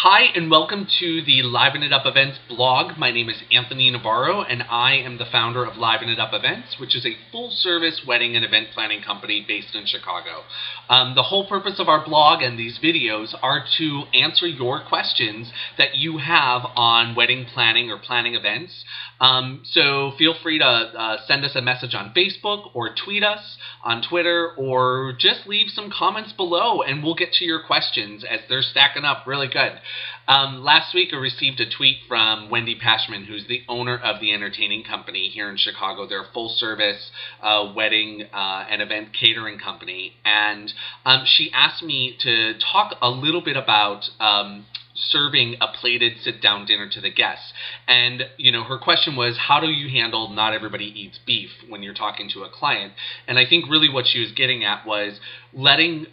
Hi, and welcome to the Liven It Up Events blog. My name is Anthony Navarro, and I am the founder of Liven It Up Events, which is a full-service wedding and event planning company based in Chicago. The whole purpose of our blog and these videos are to answer your questions that you have on wedding planning or planning events. So feel free to send us a message on Facebook or tweet us on Twitter, or just leave some comments below and we'll get to your questions as they're stacking up really good. Last week I received a tweet from Wendy Pashman, who's the owner of the entertaining company here in Chicago. They're a full-service wedding and event catering company, and she asked me to talk a little bit about serving a plated sit-down dinner to the guests. And, her question was, how do you handle not everybody eats beef when you're talking to a client? And I think really what she was getting at was letting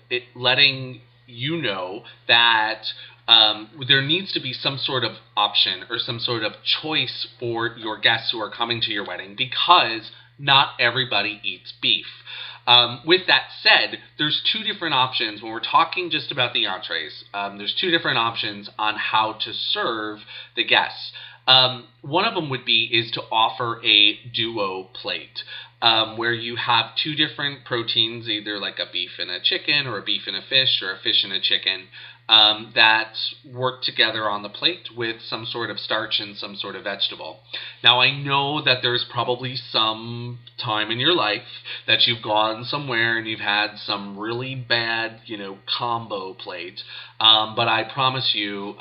you know that there needs to be some sort of option or some sort of choice for your guests who are coming to your wedding, because not everybody eats beef. With that said, there's two different options when we're talking just about the entrees. There's two different options on how to serve the guests. One of them is to offer a duo plate, where you have two different proteins, either like a beef and a chicken, or a beef and a fish, or a fish and a chicken, that work together on the plate with some sort of starch and some sort of vegetable. Now, I know that there's probably some time in your life that you've gone somewhere and you've had some really bad, combo plate. But I promise you,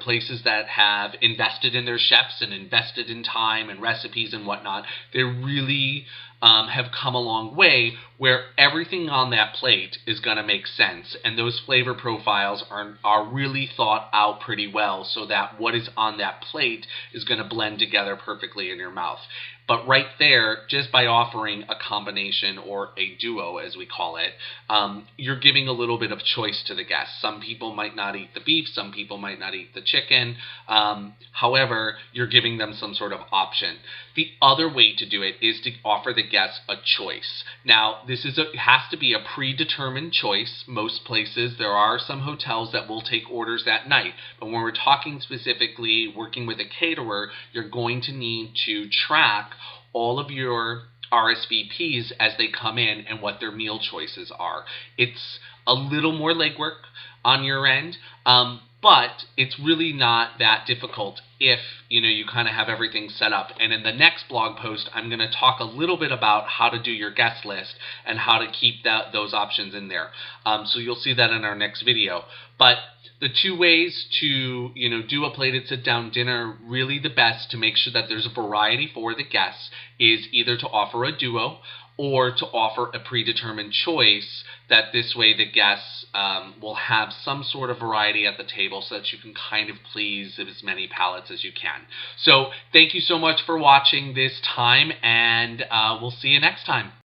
places that have invested in their chefs and invested in time and recipes and whatnot, they really have come a long way, where everything on that plate is going to make sense, and those flavor profiles are really thought out pretty well, so that what is on that plate is going to blend together perfectly in your mouth. But right there, just by offering a combination, or a duo as we call it, you're giving a little bit of choice to the guests. Some people might not eat the beef, some people might not eat the chicken. However, you're giving them some sort of option. The other way to do it is to offer the guests a choice. Now, it has to be a predetermined choice. Most places, there are some hotels that will take orders that night. But when we're talking specifically working with a caterer, you're going to need to track all of your RSVPs as they come in and what their meal choices are. It's a little more legwork on your end, but it's really not that difficult if you kind of have everything set up. And in the next blog post, I'm going to talk a little bit about how to do your guest list and how to keep those options in there. So you'll see that in our next video. But the two ways to do a plated sit-down dinner, really the best to make sure that there's a variety for the guests, is either to offer a duo or to offer a predetermined choice, that this way the guests will have some sort of variety at the table, so that you can kind of please as many palates as you can. So thank you so much for watching this time, and we'll see you next time.